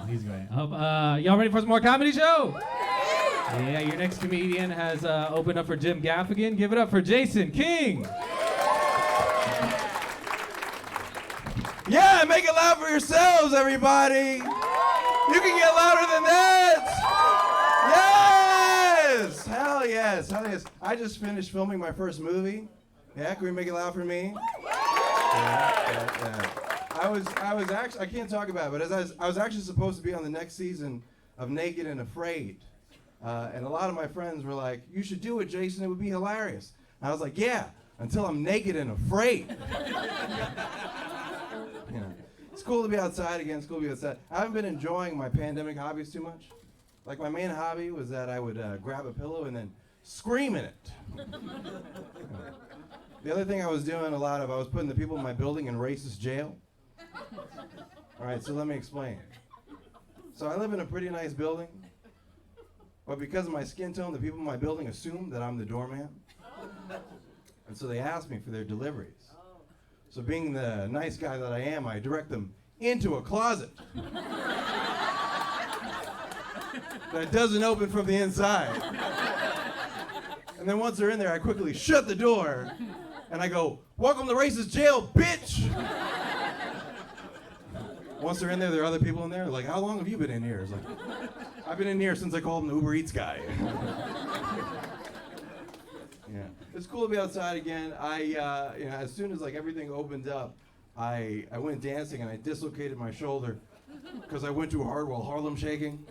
He's great. Y'all ready for some more comedy show? Yeah, your next comedian has opened up for Jim Gaffigan. Give it up for Jason King. Yeah, make it loud for yourselves, everybody. You can get louder than that. Yes! Hell yes, hell yes. I just finished filming my first movie. Yeah, can we make it loud for me? Yeah. I was actually, I can't talk about it, but I was actually supposed to be on the next season of Naked and Afraid. And a lot of my friends were like, you should do it, Jason, it would be hilarious. And I was like, yeah, until I'm naked and afraid. Yeah. It's cool to be outside again, it's cool to be outside. I haven't been enjoying my pandemic hobbies too much. Like my main hobby was that I would grab a pillow and then scream in it. The other thing I was doing a lot of, I was putting the people in my building in racist jail. All right, so let me explain. So I live in a pretty nice building, but because of my skin tone, the people in my building assume that I'm the doorman. And so they ask me for their deliveries. So being the nice guy that I am, I direct them into a closet that doesn't open from the inside. And then once they're in there, I quickly shut the door and I go, welcome to racist jail, bitch! Once they're in there, there are other people in there. They're like, how long have you been in here? It's like, I've been in here since I called him the Uber Eats guy. Yeah, it's cool to be outside again. As soon as like everything opened up, I went dancing and I dislocated my shoulder because I went too hard while Harlem shaking.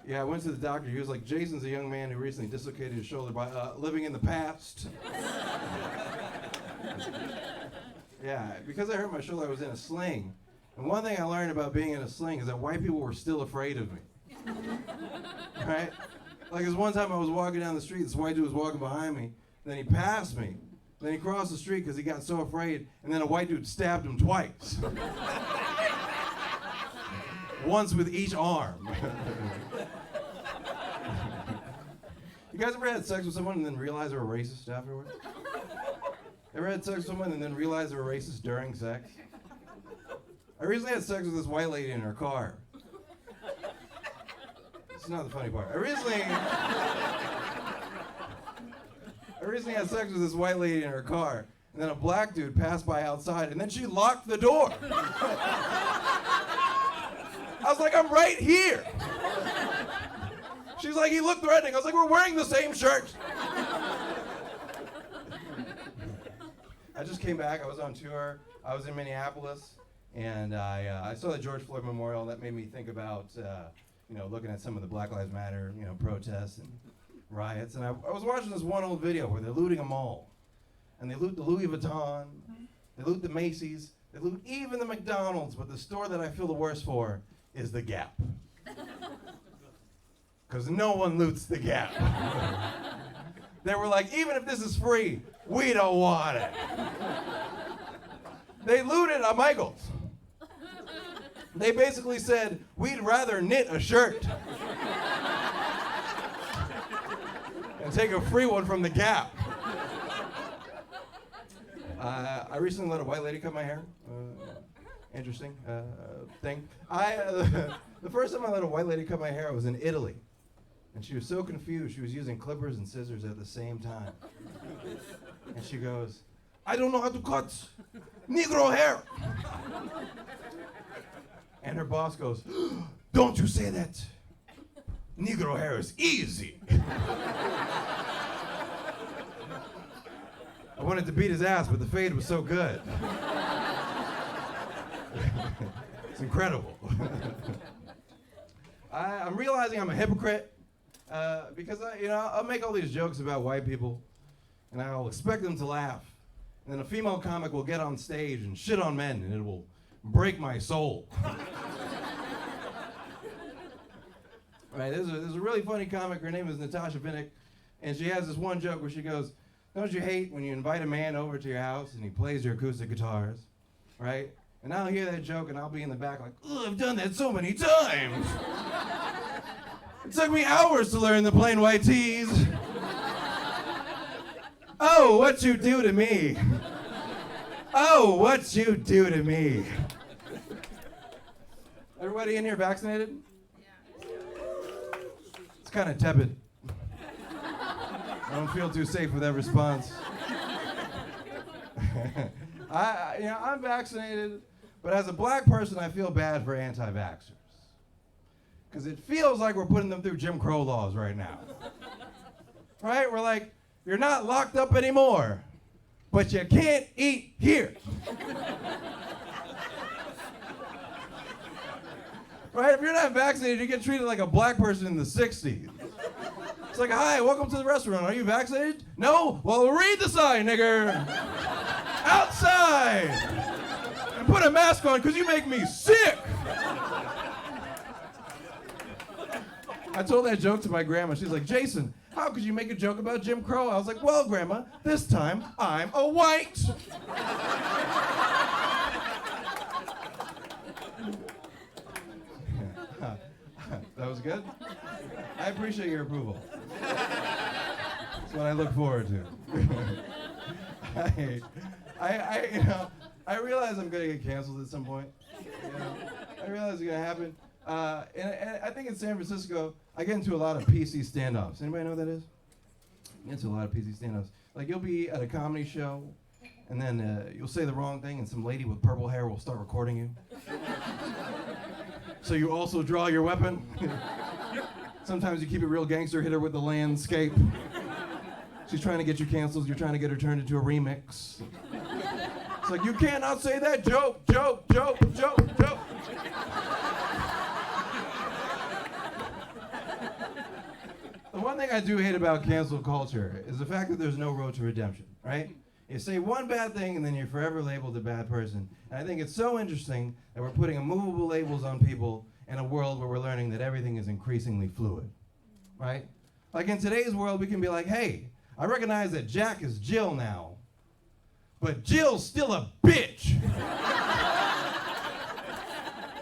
Yeah, I went to the doctor. He was like, Jason's a young man who recently dislocated his shoulder by living in the past. Yeah, because I hurt my shoulder, I was in a sling. And one thing I learned about being in a sling is that white people were still afraid of me. Right? Like, this one time I was walking down the street, this white dude was walking behind me, then he passed me, then he crossed the street because he got so afraid, and then a white dude stabbed him twice. Once with each arm. You guys ever had sex with someone and then realize they were racist afterwards? Ever had sex with someone and then realize they were racist during sex? I recently had sex with this white lady in her car. It's not the funny part. I recently had sex with this white lady in her car, and then a black dude passed by outside, and then she locked the door. I was like, I'm right here. She's like, he looked threatening. I was like, we're wearing the same shirt. I just came back. I was on tour. I was in Minneapolis, and I saw the George Floyd Memorial. That made me think about, looking at some of the Black Lives Matter, protests and riots. And I was watching this one old video where they're looting a mall, and they loot the Louis Vuitton, they loot the Macy's, they loot even the McDonald's. But the store that I feel the worst for is the Gap, because no one loots the Gap. They were like, even if this is free, we don't want it. They looted a Michael's. They basically said, we'd rather knit a shirt and take a free one from the Gap. I recently let a white lady cut my hair. Interesting thing. The first time I let a white lady cut my hair, I was in Italy. And she was so confused, she was using clippers and scissors at the same time. And she goes, I don't know how to cut Negro hair. And her boss goes, don't you say that. Negro hair is easy. I wanted to beat his ass, but the fade was so good. It's incredible. I'm realizing I'm a hypocrite. Because I'll make all these jokes about white people, and I'll expect them to laugh, and then a female comic will get on stage and shit on men, and it will break my soul. Right? There's a really funny comic. Her name is Natasha Vinnick, and she has this one joke where she goes, "Don't you hate when you invite a man over to your house and he plays your acoustic guitars, right? And I'll hear that joke, and I'll be in the back like, oh, I've done that so many times." It took me hours to learn the plain white tees. Oh, what you do to me. Oh, what you do to me. Everybody in here vaccinated? It's kind of tepid. I don't feel too safe with that response. I'm vaccinated, but as a black person, I feel bad for anti-vaxxers. Because it feels like we're putting them through Jim Crow laws right now. Right? We're like, you're not locked up anymore, but you can't eat here. Right? If you're not vaccinated, you get treated like a black person in the 60s. It's like, hi, welcome to the restaurant. Are you vaccinated? No? Well, read the sign, nigger. Outside. And put a mask on because you make me sick. I told that joke to my grandma. She's like, Jason, how could you make a joke about Jim Crow? I was like, well, Grandma, this time I'm a white. That was good? I appreciate your approval. That's what I look forward to. I realize I'm gonna get canceled at some point. I realize it's gonna happen. And I think in San Francisco, I get into a lot of PC standoffs. Anybody know what that is? I get into a lot of PC standoffs. Like you'll be at a comedy show, and then you'll say the wrong thing, and some lady with purple hair will start recording you. So you also draw your weapon. Sometimes you keep it real gangster, hit her with the landscape. She's trying to get you canceled. You're trying to get her turned into a remix. It's like, you cannot say that joke. The one thing I do hate about cancel culture is the fact that there's no road to redemption, right? You say one bad thing and then you're forever labeled a bad person. And I think it's so interesting that we're putting immovable labels on people in a world where we're learning that everything is increasingly fluid, right? Like in today's world, we can be like, hey, I recognize that Jack is Jill now, but Jill's still a bitch.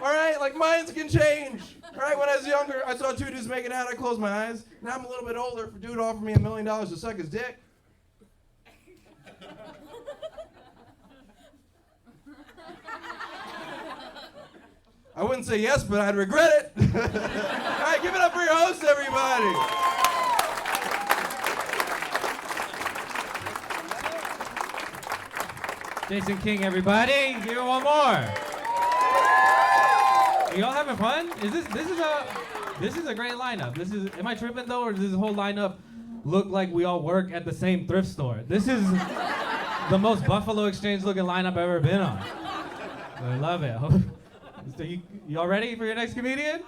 All right, like minds can change. All right, when I was younger, I saw two dudes making out, I closed my eyes. Now I'm a little bit older. If a dude offered me $1 million to suck his dick, I wouldn't say yes, but I'd regret it. All right, give it up for your host, everybody. Jason King, everybody. Give it one more. Are y'all having fun? This is a great lineup. Am I tripping though, or does this whole lineup look like we all work at the same thrift store? This is the most Buffalo Exchange looking lineup I've ever been on. I love it. So y'all ready for your next comedian?